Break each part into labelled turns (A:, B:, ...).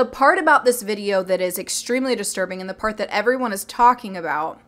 A: The part about this video that is extremely disturbing and the part that everyone is talking about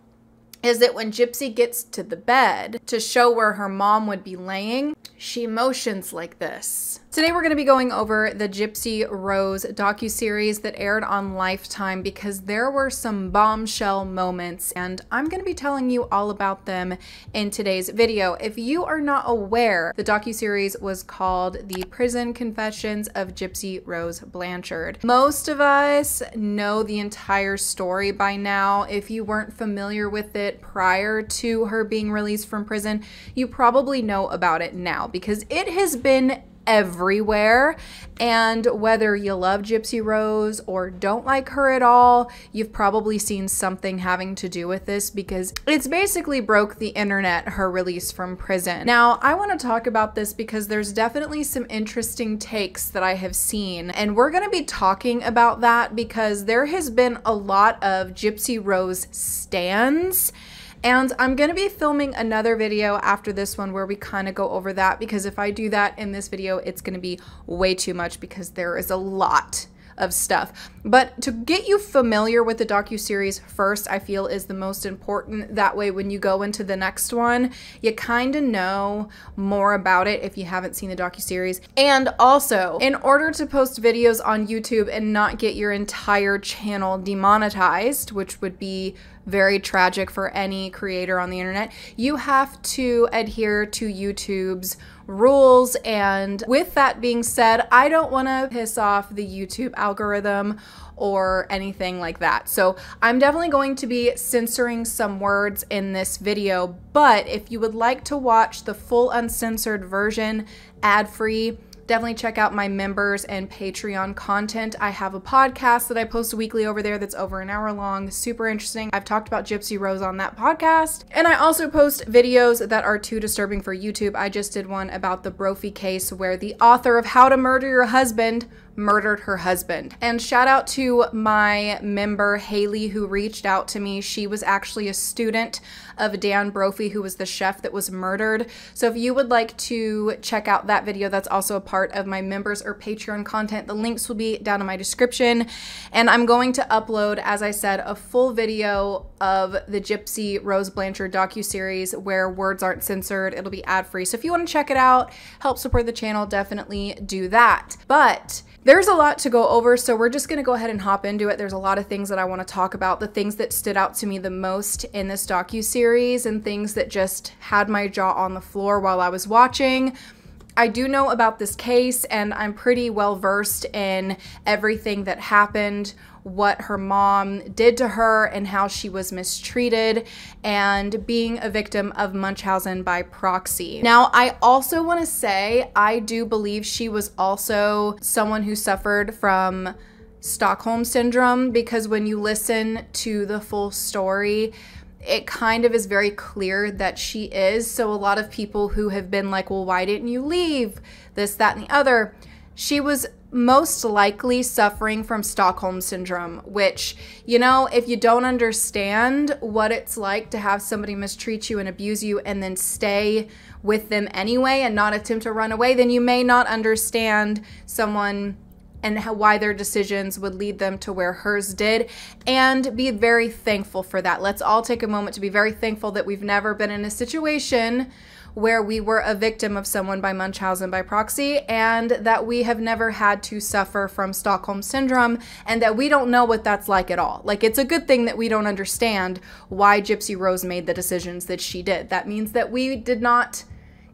A: is that when Gypsy gets to the bed to show where her mom would be laying, she motions like this. Today we're going to be going over the Gypsy Rose docuseries that aired on Lifetime because there were some bombshell moments and I'm going to be telling you all about them in today's video. If you are not aware, the docuseries was called The Prison Confessions of Gypsy Rose Blanchard. Most of us know the entire story by now. If you weren't familiar with it prior to her being released from prison, you probably know about it now because it has been everywhere, and whether you love Gypsy Rose or don't like her at all, you've probably seen something having to do with this because it's basically broke the internet, her release from prison. Now, I want to talk about this because there's definitely some interesting takes that I have seen, and we're going to be talking about that because there has been a lot of Gypsy Rose stans. And I'm going to be filming another video after this one where we kind of go over that because if I do that in this video, it's going to be way too much because there is a lot of stuff. But to get you familiar with the docuseries first, I feel is the most important. That way, when you go into the next one, you kind of know more about it if you haven't seen the docuseries. And also, in order to post videos on YouTube and not get your entire channel demonetized, which would be very tragic for any creator on the internet, you have to adhere to YouTube's rules. And with that being said, I don't want to piss off the YouTube algorithm or anything like that. So I'm definitely going to be censoring some words in this video, but if you would like to watch the full uncensored version ad-free, definitely check out my members and Patreon content. I have a podcast that I post weekly over there that's over an hour long, super interesting. I've talked about Gypsy Rose on that podcast. And I also post videos that are too disturbing for YouTube. I just did one about the Brophy case where the author of How to Murder Your Husband murdered her husband. And shout out to my member Haley who reached out to me. She was actually a student of Dan Brophy, who was the chef that was murdered. So if you would like to check out that video, that's also a part of my members or Patreon content. The links will be down in my description. And I'm going to upload, as I said, a full video of the Gypsy Rose Blanchard docuseries where words aren't censored. It'll be ad-free. So if you want to check it out, help support the channel, definitely do that. But there's a lot to go over, so we're just going to go ahead and hop into it. There's a lot of things that I want to talk about, the things that stood out to me the most in this docuseries and things that just had my jaw on the floor while I was watching. I do know about this case and I'm pretty well versed in everything that happened, what her mom did to her and how she was mistreated and being a victim of Munchausen by proxy. Now, I also want to say I do believe she was also someone who suffered from Stockholm syndrome because when you listen to the full story, it kind of is very clear that she is. So a lot of people who have been like, well, why didn't you leave? This, that, and the other. She was most likely suffering from Stockholm syndrome, which, you know, if you don't understand what it's like to have somebody mistreat you and abuse you and then stay with them anyway and not attempt to run away, then you may not understand someone and why their decisions would lead them to where hers did, and be very thankful for that. Let's all take a moment to be very thankful that we've never been in a situation where we were a victim of someone by Munchausen by proxy, and that we have never had to suffer from Stockholm syndrome, and that we don't know what that's like at all. Like, it's a good thing that we don't understand why Gypsy Rose made the decisions that she did. That means that we did not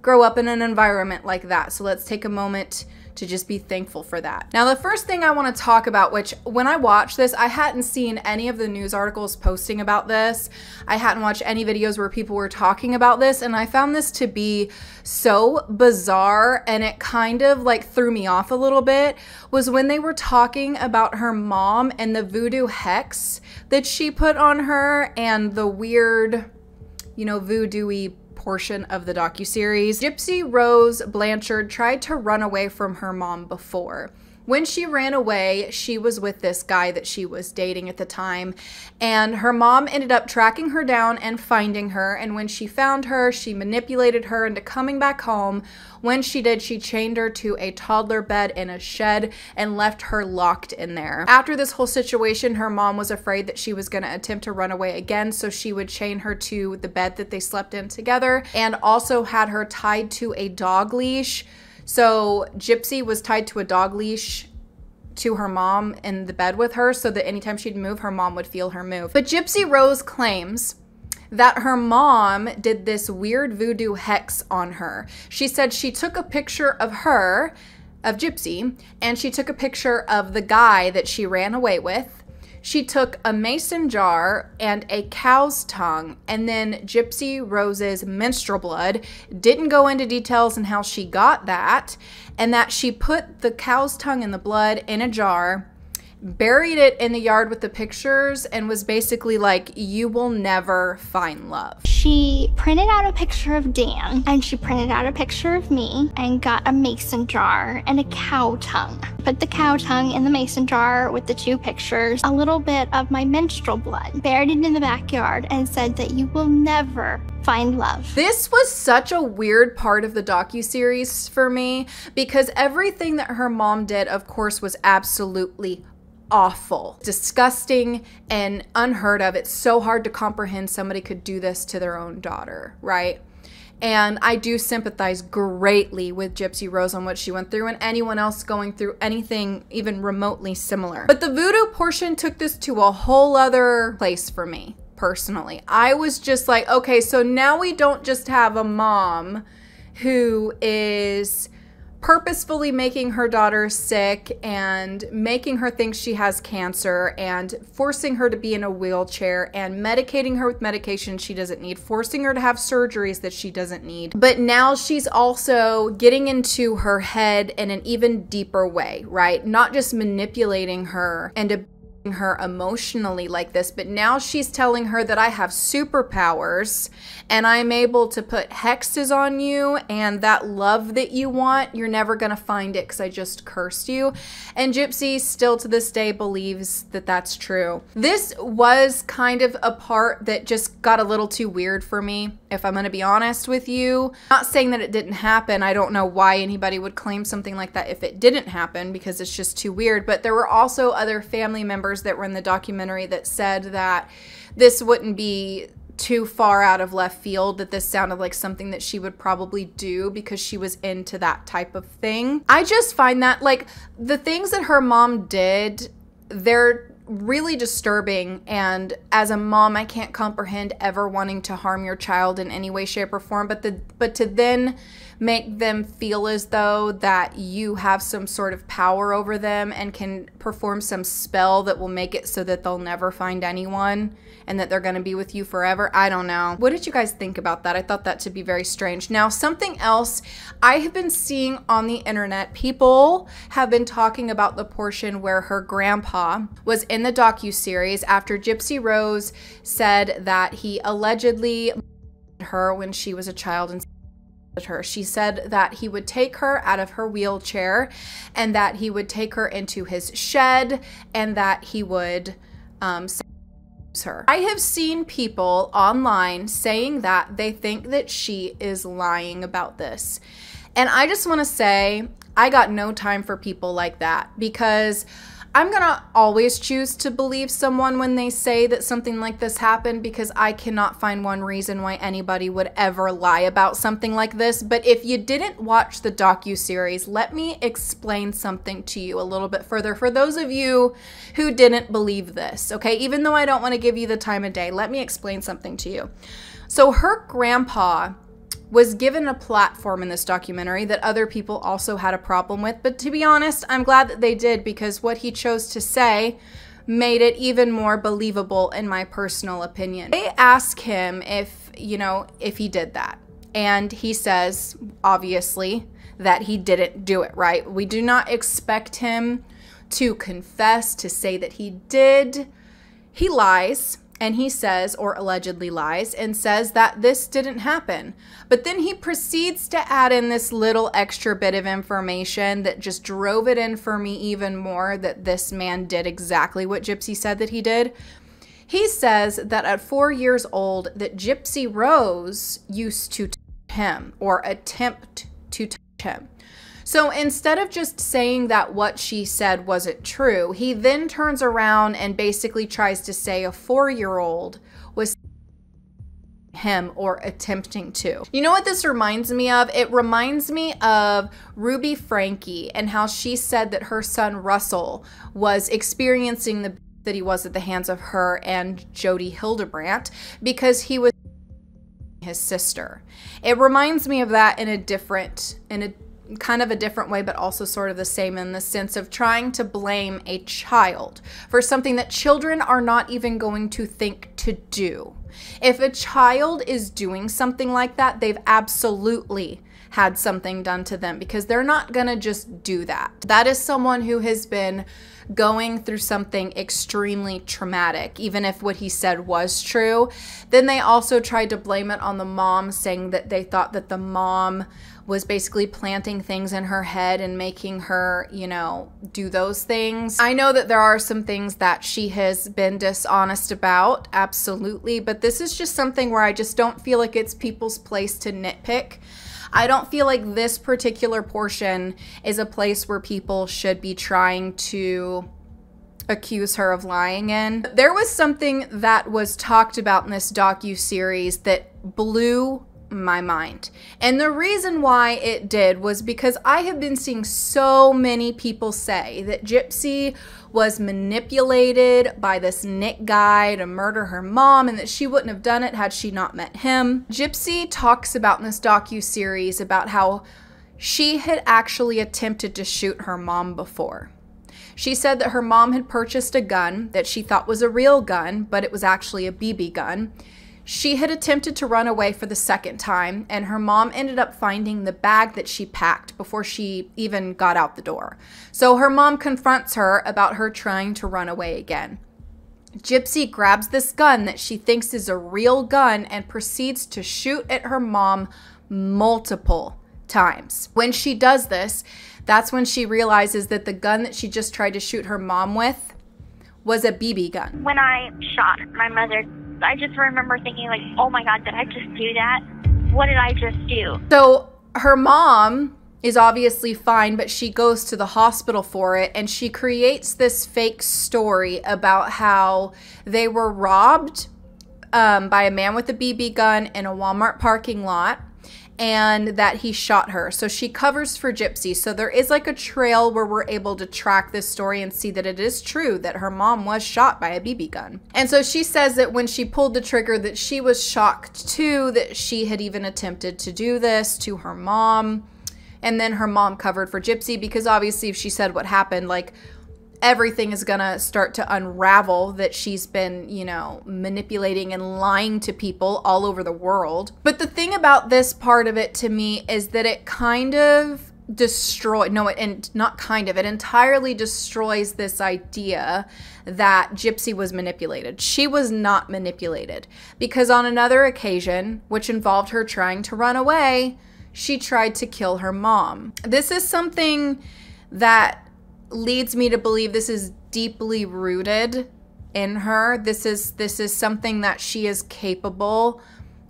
A: grow up in an environment like that. So let's take a moment to just be thankful for that. Now, the first thing I want to talk about, which when I watched this, I hadn't seen any of the news articles posting about this. I hadn't watched any videos where people were talking about this, and I found this to be so bizarre, and it kind of like threw me off a little bit, was when they were talking about her mom and the voodoo hex that she put on her and the weird, you know, voodoo-y portion of the docuseries. Gypsy Rose Blanchard tried to run away from her mom before. When she ran away, she was with this guy that she was dating at the time, and her mom ended up tracking her down and finding her, and when she found her, she manipulated her into coming back home. When she did, she chained her to a toddler bed in a shed and left her locked in there. After this whole situation, her mom was afraid that she was going to attempt to run away again, so she would chain her to the bed that they slept in together, and also had her tied to a dog leash. So Gypsy was tied to a dog leash to her mom in the bed with her so that anytime she'd move, her mom would feel her move. But Gypsy Rose claims that her mom did this weird voodoo hex on her. She said she took a picture of her, of Gypsy, and she took a picture of the guy that she ran away with. She took a mason jar and a cow's tongue, and then Gypsy Rose's menstrual blood. Didn't go into details on how she got that, and that she put the cow's tongue and the blood in a jar, buried it in the yard with the pictures, and was basically like, you will never find love.
B: She printed out a picture of Dan, and she printed out a picture of me, and got a mason jar and a cow tongue. Put the cow tongue in the mason jar with the two pictures, a little bit of my menstrual blood, buried it in the backyard, and said that you will never find love.
A: This was such a weird part of the docuseries for me, because everything that her mom did, of course, was absolutely awful, disgusting, and unheard of. It's so hard to comprehend somebody could do this to their own daughter, right? And I do sympathize greatly with Gypsy Rose on what she went through, and anyone else going through anything even remotely similar. But the voodoo portion took this to a whole other place for me, personally. I was just like, okay, so now we don't just have a mom who is purposefully making her daughter sick and making her think she has cancer and forcing her to be in a wheelchair and medicating her with medication she doesn't need, forcing her to have surgeries that she doesn't need. But now she's also getting into her head in an even deeper way, right? Not just manipulating her and her emotionally like this, but now she's telling her that I have superpowers and I'm able to put hexes on you, and that love that you want, you're never gonna find it because I just cursed you. And Gypsy still to this day believes that that's true. This was kind of a part that just got a little too weird for me, if I'm gonna be honest with you. Not saying that it didn't happen. I don't know why anybody would claim something like that if it didn't happen, because it's just too weird. But there were also other family members that were in the documentary that said that this wouldn't be too far out of left field, that this sounded like something that she would probably do because she was into that type of thing. I just find that, like, the things that her mom did, they're really disturbing, and as a mom, I can't comprehend ever wanting to harm your child in any way, shape, or form, but to then make them feel as though that you have some sort of power over them and can perform some spell that will make it so that they'll never find anyone and that they're going to be with you forever. I don't know. What did you guys think about that? I thought that to be very strange. Now, something else I have been seeing on the internet, people have been talking about the portion where her grandpa was in the docuseries after Gypsy Rose said that he allegedly her when she was a child and her. She said that he would take her out of her wheelchair and that he would take her into his shed and that he would her. I have seen people online saying that they think that she is lying about this. And I just want to say, I got no time for people like that, because I'm gonna always choose to believe someone when they say that something like this happened, because I cannot find one reason why anybody would ever lie about something like this. But if you didn't watch the docuseries, let me explain something to you a little bit further for those of you who didn't believe this, okay? Even though I don't want to give you the time of day, let me explain something to you. So her grandpa was given a platform in this documentary that other people also had a problem with. But to be honest, I'm glad that they did, because what he chose to say made it even more believable in my personal opinion. They ask him if, you know, if he did that. And he says, obviously, that he didn't do it, right? We do not expect him to confess, to say that he did. He lies. And he says, or allegedly lies, and says that this didn't happen. But then he proceeds to add in this little extra bit of information that just drove it in for me even more that this man did exactly what Gypsy said that he did. He says that at 4 years old, that Gypsy Rose used to touch him or attempt to touch him. So instead of just saying that what she said wasn't true, he then turns around and basically tries to say a 4-year-old was him or attempting to. You know what this reminds me of? It reminds me of Ruby Frankie and how she said that her son Russell was experiencing the that he was at the hands of her and Jody Hildebrandt because he was his sister. It reminds me of that in a kind of a different way, but also sort of the same in the sense of trying to blame a child for something that children are not even going to think to do. If a child is doing something like that, they've absolutely had something done to them because they're not gonna just do that. That is someone who has been going through something extremely traumatic, even if what he said was true. Then they also tried to blame it on the mom, saying that they thought that the mom was basically planting things in her head and making her, you know, do those things. I know that there are some things that she has been dishonest about, absolutely, but this is just something where I just don't feel like it's people's place to nitpick. I don't feel like this particular portion is a place where people should be trying to accuse her of lying in. There was something that was talked about in this docu-series that blew my mind. And the reason why it did was because I have been seeing so many people say that Gypsy was manipulated by this Nick guy to murder her mom and that she wouldn't have done it had she not met him. Gypsy talks about in this docu-series about how she had actually attempted to shoot her mom before. She said that her mom had purchased a gun that she thought was a real gun, but it was actually a BB gun. She had attempted to run away for the second time, and her mom ended up finding the bag that she packed before she even got out the door. So her mom confronts her about her trying to run away again. Gypsy grabs this gun that she thinks is a real gun and proceeds to shoot at her mom multiple times. When she does this, that's when she realizes that the gun that she just tried to shoot her mom with was a BB gun.
C: When I shot my mother, I just remember thinking like, oh my God, did I just do that? What did I just do?
A: So her mom is obviously fine, but she goes to the hospital for it, and she creates this fake story about how they were robbed by a man with a BB gun in a Walmart parking lot, and that he shot her. So she covers for Gypsy. So there is like a trail where we're able to track this story and see that it is true that her mom was shot by a BB gun. And so she says that when she pulled the trigger that she was shocked too, that she had even attempted to do this to her mom. And then her mom covered for Gypsy because obviously if she said what happened, like everything is gonna start to unravel that she's been, you know, manipulating and lying to people all over the world. But the thing about this part of it to me is that it kind of it entirely destroys this idea that Gypsy was manipulated. She was not manipulated because on another occasion, which involved her trying to run away, she tried to kill her mom. This is something that leads me to believe this is deeply rooted in her. This is something that she is capable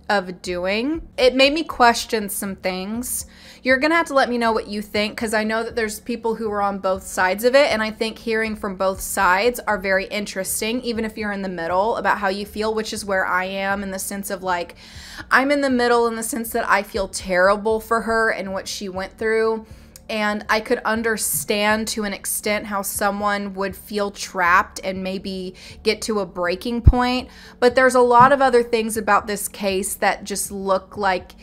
A: of doing. It made me question some things. You're gonna have to let me know what you think because I know that there's people who are on both sides of it, and I think hearing from both sides are very interesting, even if you're in the middle about how you feel, which is where I am in the sense of like, I'm in the middle in the sense that I feel terrible for her and what she went through. And I could understand to an extent how someone would feel trapped and maybe get to a breaking point. But there's a lot of other things about this case that just look like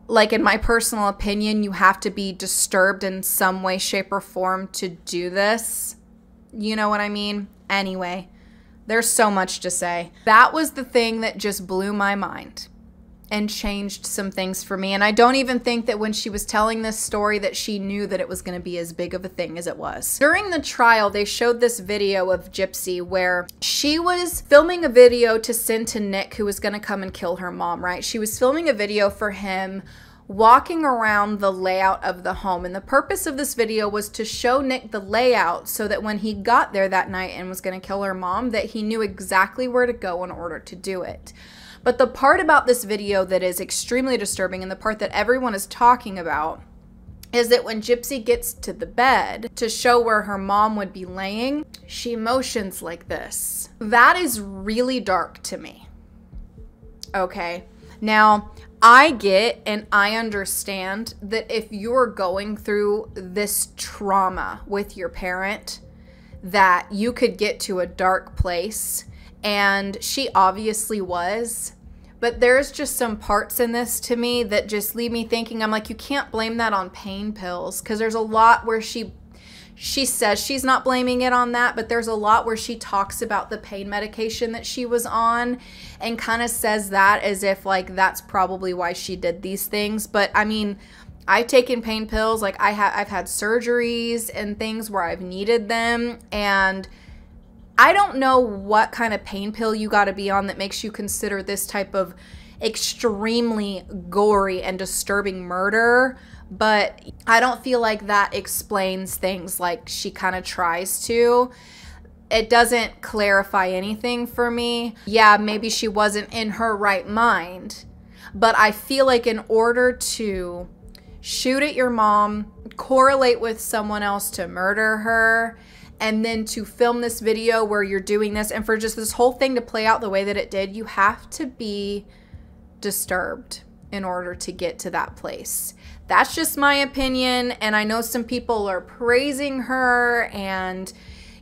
A: in my personal opinion, you have to be disturbed in some way, shape, or form to do this. You know what I mean? Anyway, there's so much to say. That was the thing that just blew my mind. and changed some things for me. And I don't even think that when she was telling this story that she knew that it was going to be as big of a thing as it was. During the trial, they showed this video of Gypsy where she was filming a video to send to Nick, who was going to come and kill her mom, right? She was filming a video for him walking around the layout of the home. And the purpose of this video was to show Nick the layout so that when he got there that night and was going to kill her mom, that he knew exactly where to go in order to do it. But the part about this video that is extremely disturbing, and the part that everyone is talking about, is that when Gypsy gets to the bed to show where her mom would be laying, she motions like this. That is really dark to me. Okay. Now, I get and I understand that if you're going through this trauma with your parent, that you could get to a dark place. And she obviously was, but there's just some parts in this to me that just leave me thinking, I'm like, you can't blame that on pain pills, because there's a lot where she says she's not blaming it on that, but there's a lot where she talks about the pain medication that she was on and kind of says that as if like that's probably why she did these things. But I mean, I've taken pain pills, like I've had surgeries and things where I've needed them, and I don't know what kind of pain pill you got to be on that makes you consider this type of extremely gory and disturbing murder, but I don't feel like that explains things like she kind of tries to. It doesn't clarify anything for me. Yeah, maybe she wasn't in her right mind, but I feel like in order to shoot at your mom, correlate with someone else to murder her, and then to film this video where you're doing this, and for just this whole thing to play out the way that it did, you have to be disturbed in order to get to that place. That's just my opinion, and I know some people are praising her and,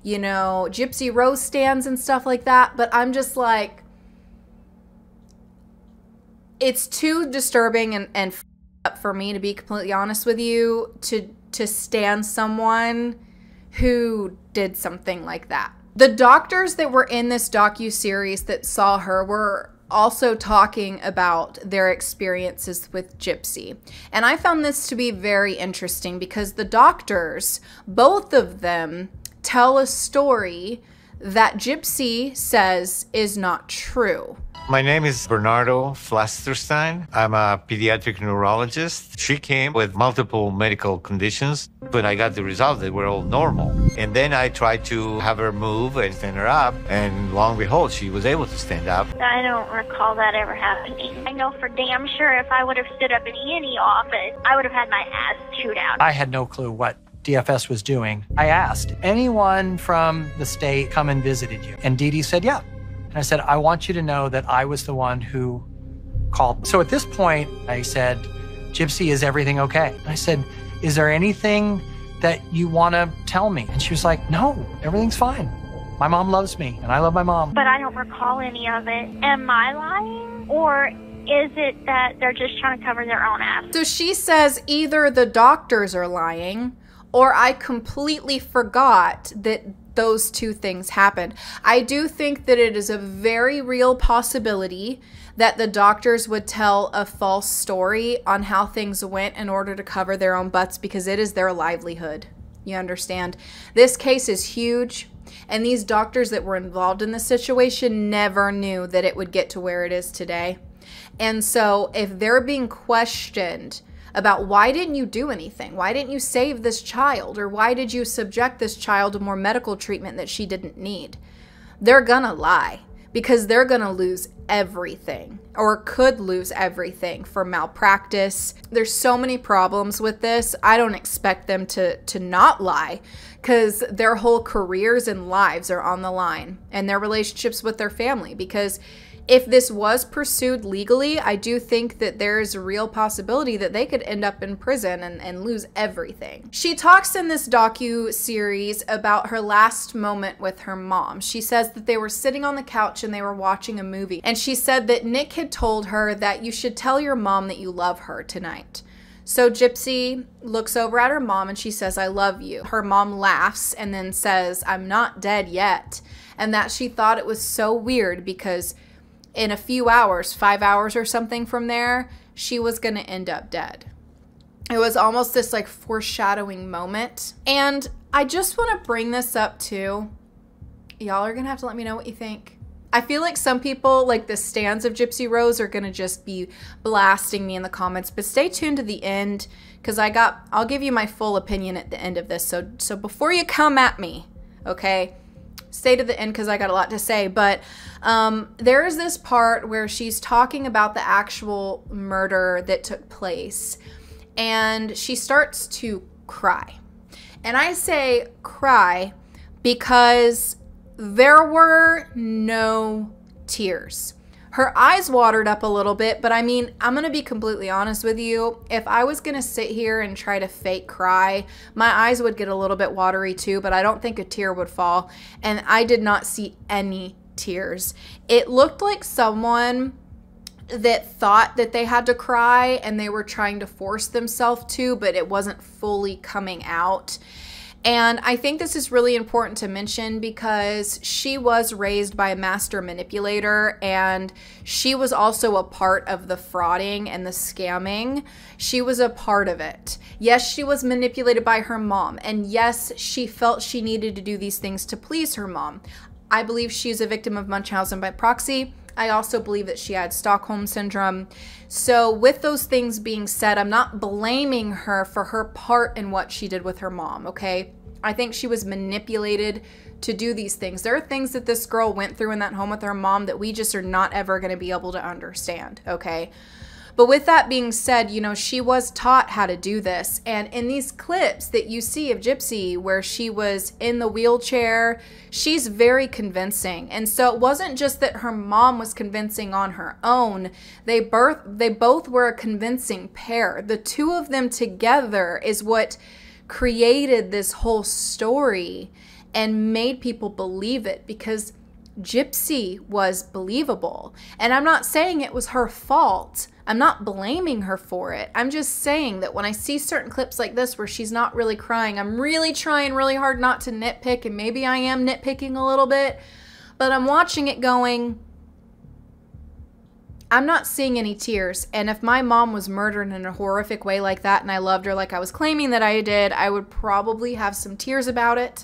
A: you know, Gypsy Rose stands and stuff like that, but I'm just like, it's too disturbing and up for me, to be completely honest with you, to stand someone who did something like that. The doctors that were in this docu-series that saw her were also talking about their experiences with Gypsy. And I found this to be very interesting because the doctors, both of them, tell a story that Gypsy says is not true.
D: My name is Bernardo Flasterstein. I'm a pediatric neurologist. She came with multiple medical conditions, but I got the result that we're all normal. And then I tried to have her move and stand her up, and lo and behold, she was able to stand up.
C: I don't recall that ever happening. I know for damn sure if I would have stood up in any office, I would have had my ass chewed out.
E: I had no clue what DFS was doing. I asked, anyone from the state come and visited you? And Dee Dee said, yeah. And I said, I want you to know that I was the one who called. So at this point, I said, Gypsy, is everything okay? And I said, is there anything that you want to tell me? And she was like, no, everything's fine. My mom loves me, and I love my mom.
C: But I don't recall any of it. Am I lying? Or is it that they're just trying to cover their own ass?
A: So she says either the doctors are lying, or I completely forgot that those two things happened. I do think that it is a very real possibility that the doctors would tell a false story on how things went in order to cover their own butts, because it is their livelihood. You understand? This case is huge, and these doctors that were involved in the situation never knew that it would get to where it is today. And so if they're being questioned about why didn't you do anything? Why didn't you save this child? Or why did you subject this child to more medical treatment that she didn't need? They're gonna lie, because they're gonna lose everything, or could lose everything, for malpractice. There's so many problems with this. I don't expect them to not lie, because their whole careers and lives are on the line, and their relationships with their family. Because if this was pursued legally, I do think that there is a real possibility that they could end up in prison and lose everything. She talks in this docu-series about her last moment with her mom. She says that they were sitting on the couch and they were watching a movie. And she said that Nick had told her that you should tell your mom that you love her tonight. So Gypsy looks over at her mom and she says, I love you. Her mom laughs and then says, I'm not dead yet. And that she thought it was so weird because in a few hours, 5 hours or something from there, she was going to end up dead. It was almost this like foreshadowing moment. And I just want to bring this up too. Y'all are going to have to let me know what you think. I feel like some people, like the stans of Gypsy Rose, are going to just be blasting me in the comments. But stay tuned to the end, because I'll give you my full opinion at the end of this. So before you come at me, okay, stay to the end because I got a lot to say. But there is this part where she's talking about the actual murder that took place. And she starts to cry. And I say cry because there were no tears. Her eyes watered up a little bit, but I mean, I'm going to be completely honest with you. If I was going to sit here and try to fake cry, my eyes would get a little bit watery too, but I don't think a tear would fall. And I did not see any tears. It looked like someone that thought that they had to cry and they were trying to force themselves to, but it wasn't fully coming out. And I think this is really important to mention because she was raised by a master manipulator, and she was also a part of the frauding and the scamming. She was a part of it. Yes, she was manipulated by her mom, and yes, she felt she needed to do these things to please her mom. I believe she's a victim of Munchausen by proxy. I also believe that she had Stockholm syndrome. So with those things being said, I'm not blaming her for her part in what she did with her mom, okay? I think she was manipulated to do these things. There are things that this girl went through in that home with her mom that we just are not ever going to be able to understand, okay? But with that being said, you know, she was taught how to do this. And in these clips that you see of Gypsy where she was in the wheelchair, she's very convincing. And so it wasn't just that her mom was convincing on her own. They both were a convincing pair. The two of them together is what created this whole story and made people believe it, because Gypsy was believable. And I'm not saying it was her fault. I'm not blaming her for it. I'm just saying that when I see certain clips like this where she's not really crying, I'm really trying really hard not to nitpick, and maybe I am nitpicking a little bit, but I'm watching it going, I'm not seeing any tears. And if my mom was murdered in a horrific way like that and I loved her like I was claiming that I did, I would probably have some tears about it.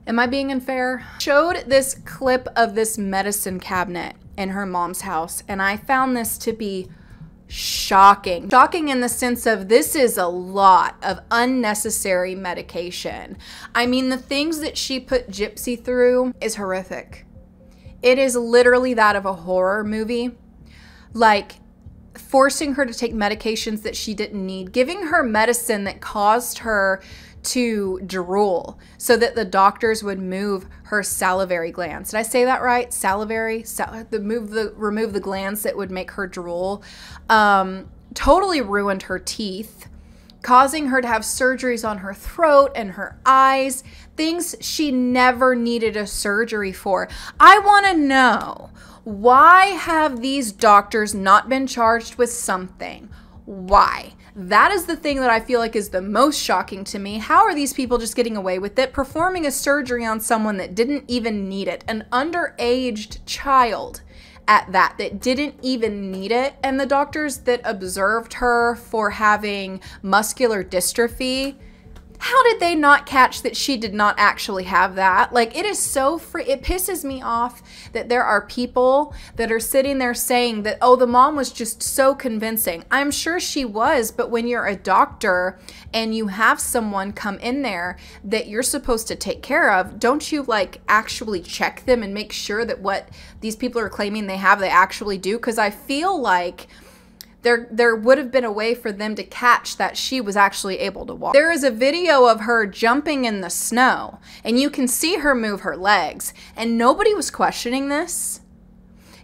A: Am I being unfair? Showed this clip of this medicine cabinet in her mom's house, and I found this to be shocking. Shocking in the sense of this is a lot of unnecessary medication. I mean, the things that she put Gypsy through is horrific. It is literally that of a horror movie. Like, forcing her to take medications that she didn't need, giving her medicine that caused her to drool so that the doctors would move her salivary glands. Did I say that right? Salivary? Remove the glands that would make her drool. Totally ruined her teeth, causing her to have surgeries on her throat and her eyes, things she never needed a surgery for. I want to know, why have these doctors not been charged with something? Why? That is the thing that I feel like is the most shocking to me. How are these people just getting away with it? Performing a surgery on someone that didn't even need it. An underaged child at that didn't even need it. And the doctors that observed her for having muscular dystrophy, how did they not catch that she did not actually have that? Like, it is so it pisses me off that there are people that are sitting there saying that, oh, the mom was just so convincing. I'm sure she was, but when you're a doctor and you have someone come in there that you're supposed to take care of, don't you like actually check them and make sure that what these people are claiming they have, they actually do? Because I feel like there would have been a way for them to catch that she was actually able to walk. There is a video of her jumping in the snow, and you can see her move her legs, and nobody was questioning this.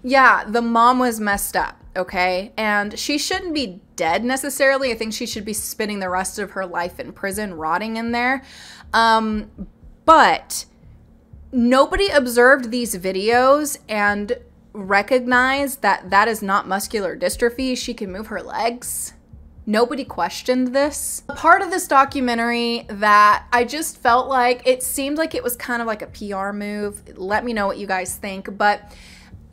A: Yeah, the mom was messed up, okay? And she shouldn't be dead necessarily. I think she should be spending the rest of her life in prison, rotting in there. But nobody observed these videos and recognize that that is not muscular dystrophy. She can move her legs. Nobody questioned this. Part of this documentary that I just felt like it seemed like it was kind of like a PR move. Let me know what you guys think. But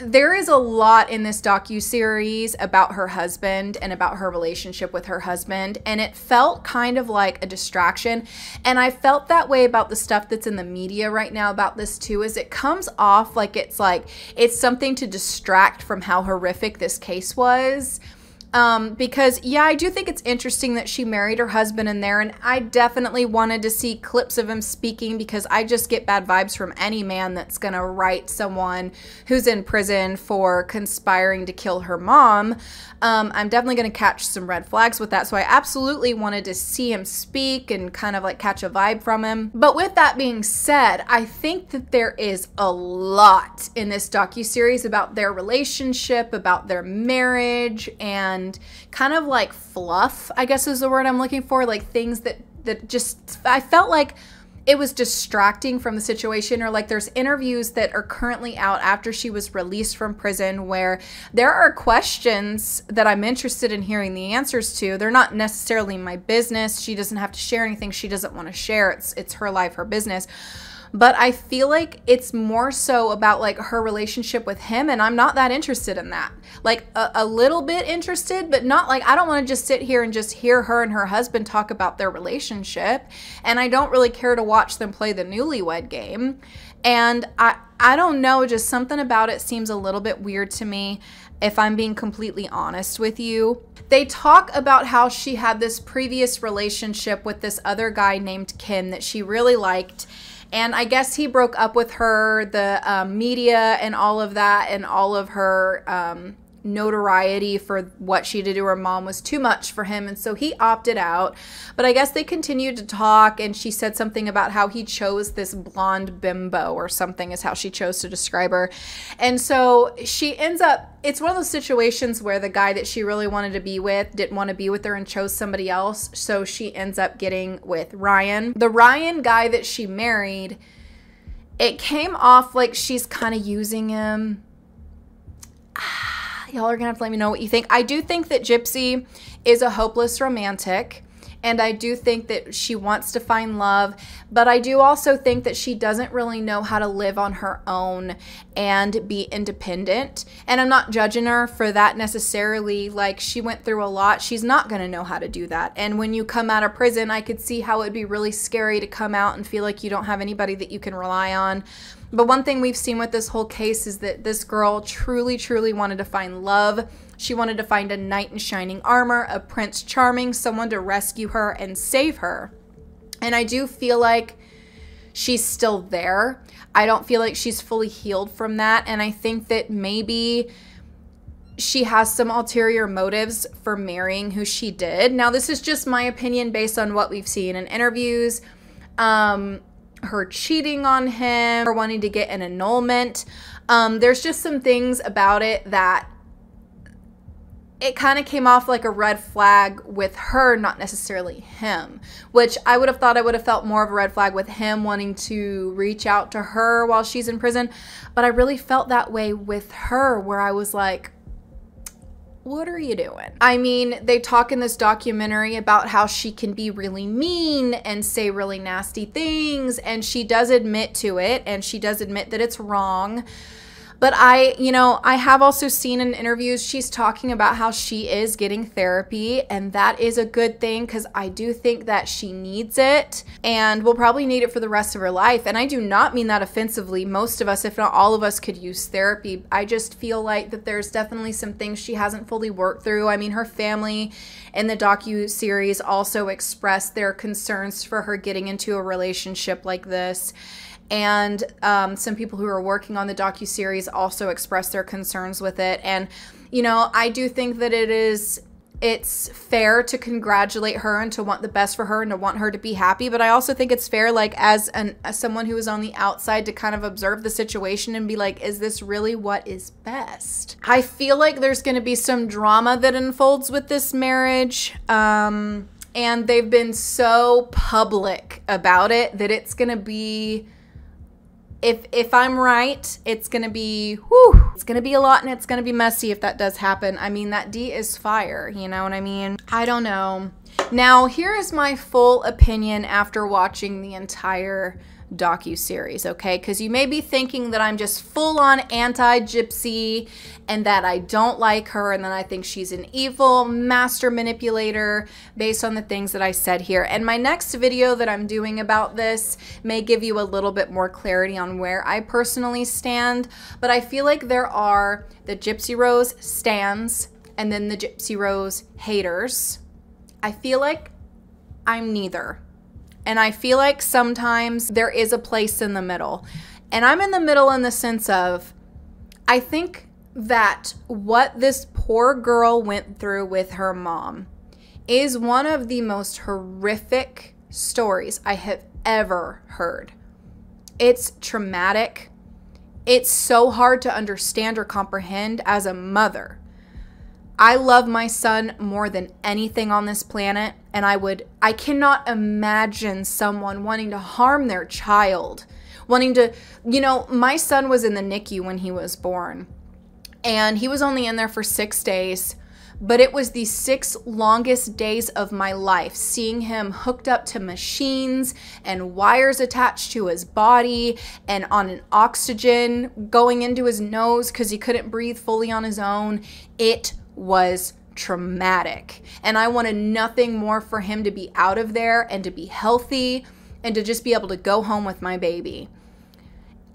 A: there is a lot in this docuseries about her husband and about her relationship with her husband, and it felt kind of like a distraction. And I felt that way about the stuff that's in the media right now about this too, is it comes off like it's something to distract from how horrific this case was. Because yeah, I do think it's interesting that she married her husband in there, and I definitely wanted to see clips of him speaking, because I just get bad vibes from any man that's gonna write someone who's in prison for conspiring to kill her mom. I'm definitely gonna catch some red flags with that, so I absolutely wanted to see him speak and kind of like catch a vibe from him. But with that being said, I think that there is a lot in this docuseries about their relationship, about their marriage, and kind of like fluff, I guess is the word I'm looking for, like things that just, I felt like it was distracting from the situation. Or like there's interviews that are currently out after she was released from prison where there are questions that I'm interested in hearing the answers to. They're not necessarily my business. She doesn't have to share anything she doesn't want to share. It's her life, her business. But I feel like it's more so about like her relationship with him, and I'm not that interested in that. Like a little bit interested, but not like, I don't want to just sit here and just hear her and her husband talk about their relationship. And I don't really care to watch them play the newlywed game. And I don't know, just something about it seems a little bit weird to me, if I'm being completely honest with you. They talk about how she had this previous relationship with this other guy named Kim that she really liked. And I guess he broke up with her. The media and all of that and all of her notoriety for what she did to her mom was too much for him. And so he opted out. But I guess they continued to talk, and she said something about how he chose this blonde bimbo or something is how she chose to describe her. And so she ends up, it's one of those situations where the guy that she really wanted to be with didn't want to be with her and chose somebody else. So she ends up getting with Ryan. The Ryan guy that she married, it came off like she's kind of using him. Y'all are gonna have to let me know what you think. I do think that Gypsy is a hopeless romantic, and I do think that she wants to find love, but I do also think that she doesn't really know how to live on her own and be independent. And I'm not judging her for that necessarily. Like, she went through a lot. She's not gonna know how to do that. And when you come out of prison, I could see how it'd be really scary to come out and feel like you don't have anybody that you can rely on. But one thing we've seen with this whole case is that this girl truly, truly wanted to find love. She wanted to find a knight in shining armor, a Prince Charming, someone to rescue her and save her. And I do feel like she's still there. I don't feel like she's fully healed from that. And I think that maybe she has some ulterior motives for marrying who she did. Now, this is just my opinion based on what we've seen in interviews. Her cheating on him, her wanting to get an annulment. There's just some things about it that it kind of came off like a red flag with her, not necessarily him, which I would have thought I would have felt more of a red flag with him wanting to reach out to her while she's in prison. But I really felt that way with her, where I was like, what are you doing? I mean, they talk in this documentary about how she can be really mean and say really nasty things, and she does admit to it, and she does admit that it's wrong. But I have also seen in interviews she's talking about how she is getting therapy, and that is a good thing, because I do think that she needs it and will probably need it for the rest of her life. And I do not mean that offensively. Most of us, if not all of us, could use therapy. I just feel like that there's definitely some things she hasn't fully worked through. I mean, her family in the docu-series also expressed their concerns for her getting into a relationship like this. And some people who are working on the docuseries also expressed their concerns with it. And, you know, I do think that it's fair to congratulate her and to want the best for her and to want her to be happy. But I also think it's fair, like, as someone who is on the outside, to kind of observe the situation and be like, is this really what is best? I feel like there's going to be some drama that unfolds with this marriage. And they've been so public about it that it's going to be... If I'm right, it's going to be, it's going to be a lot, and it's going to be messy if that does happen. I mean, that D is fire, you know what I mean? I don't know. Now, here is my full opinion after watching the entire docuseries, okay? Because you may be thinking that I'm just full-on anti-Gypsy and that I don't like her and that I think she's an evil master manipulator based on the things that I said here. And my next video that I'm doing about this may give you a little bit more clarity on where I personally stand, but I feel like there are the Gypsy Rose stans and then the Gypsy Rose haters. I feel like I'm neither. And I feel like sometimes there is a place in the middle. And I'm in the middle in the sense of, I think that what this poor girl went through with her mom is one of the most horrific stories I have ever heard. It's traumatic. It's so hard to understand or comprehend as a mother. I love my son more than anything on this planet, and I cannot imagine someone wanting to harm their child, wanting to, my son was in the NICU when he was born, and he was only in there for 6 days, but it was the 6 longest days of my life, seeing him hooked up to machines and wires attached to his body and on an oxygen going into his nose because he couldn't breathe fully on his own. It was traumatic, and I wanted nothing more for him to be out of there and to be healthy and to just be able to go home with my baby.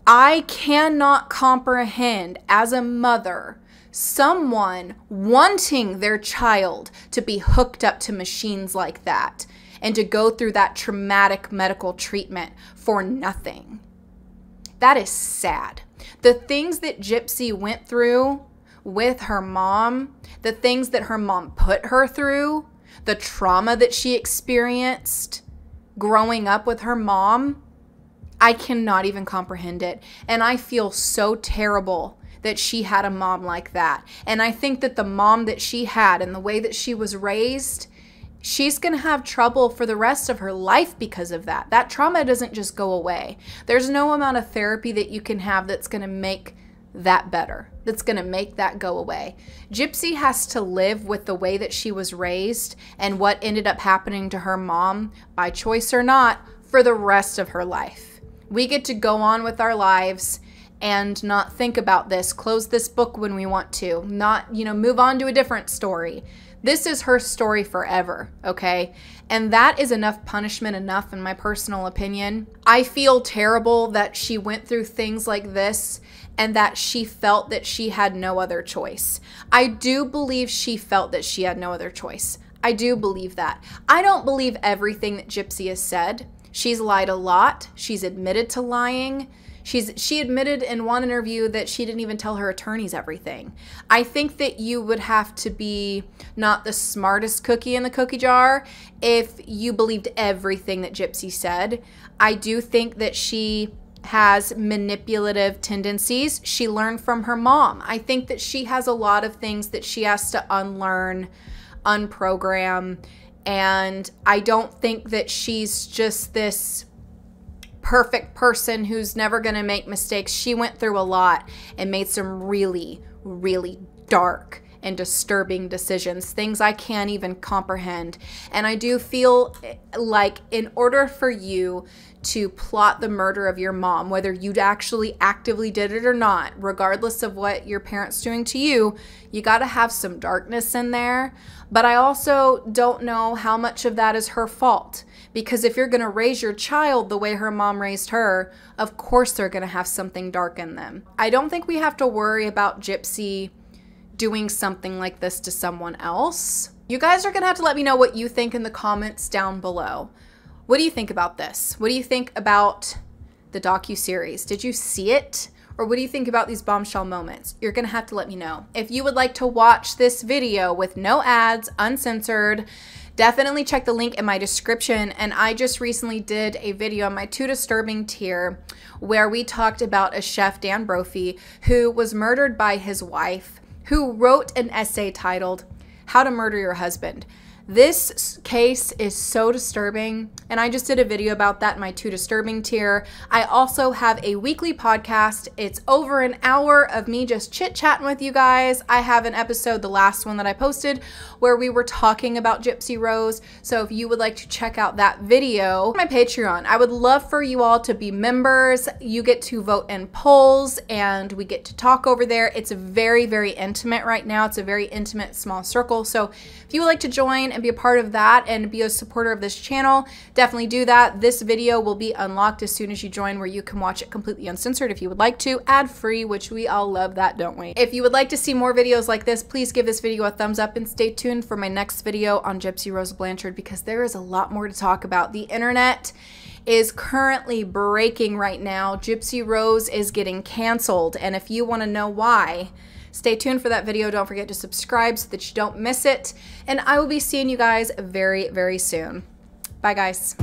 A: I cannot comprehend as a mother someone wanting their child to be hooked up to machines like that and to go through that traumatic medical treatment for nothing. That is sad. The things that Gypsy went through with her mom, the things that her mom put her through, the trauma that she experienced growing up with her mom, I cannot even comprehend it. And I feel so terrible that she had a mom like that. And I think that the mom that she had and the way that she was raised, she's going to have trouble for the rest of her life because of that. That trauma doesn't just go away. There's no amount of therapy that you can have that's going to make that better, that's going to make that go away. Gypsy has to live with the way that she was raised and what ended up happening to her mom, by choice or not, for the rest of her life. We get to go on with our lives and not think about this, close this book when we want to, not, move on to a different story. This is her story forever, okay? And that is enough punishment, enough in my personal opinion. I feel terrible that she went through things like this and that she felt that she had no other choice. I do believe she felt that she had no other choice. I do believe that. I don't believe everything that Gypsy has said. She's lied a lot. She's admitted to lying. She admitted in one interview that she didn't even tell her attorneys everything. I think that you would have to be not the smartest cookie in the cookie jar if you believed everything that Gypsy said. I do think that she has manipulative tendencies. She learned from her mom. I think that she has a lot of things that she has to unlearn, unprogram, and I don't think that she's just this perfect person who's never going to make mistakes. She went through a lot and made some really, really dark and disturbing decisions, things I can't even comprehend. And I do feel like in order for you to plot the murder of your mom, whether you actually actively did it or not, regardless of what your parents doing to you, you got to have some darkness in there. But I also don't know how much of that is her fault, because if you're going to raise your child the way her mom raised her, of course they're going to have something dark in them. I don't think we have to worry about Gypsy doing something like this to someone else. You guys are going to have to let me know what you think in the comments down below. What do you think about this? What do you think about the docuseries? Did you see it? Or what do you think about these bombshell moments? You're going to have to let me know. If you would like to watch this video with no ads, uncensored, definitely check the link in my description. And I just recently did a video on my Too Disturbing tier where we talked about a chef, Dan Brophy, who was murdered by his wife, who wrote an essay titled How to Murder Your Husband. This case is so disturbing, and I just did a video about that in my Too Disturbing tier. I also have a weekly podcast. It's over an hour of me just chit-chatting with you guys. I have an episode, the last one that I posted, where we were talking about Gypsy Rose. So if you would like to check out that video, my Patreon, I would love for you all to be members. You get to vote in polls, and we get to talk over there. It's very, very intimate right now. It's a very intimate, small circle. So if you would like to join and be a part of that and be a supporter of this channel, definitely do that. This video will be unlocked as soon as you join, where you can watch it completely uncensored if you would like to, ad-free, which we all love that, don't we? If you would like to see more videos like this, please give this video a thumbs up and stay tuned for my next video on Gypsy Rose Blanchard, because there is a lot more to talk about. The internet is currently breaking right now. Gypsy Rose is getting canceled, and if you want to know why, stay tuned for that video. Don't forget to subscribe so that you don't miss it. And I will be seeing you guys very, very soon. Bye, guys.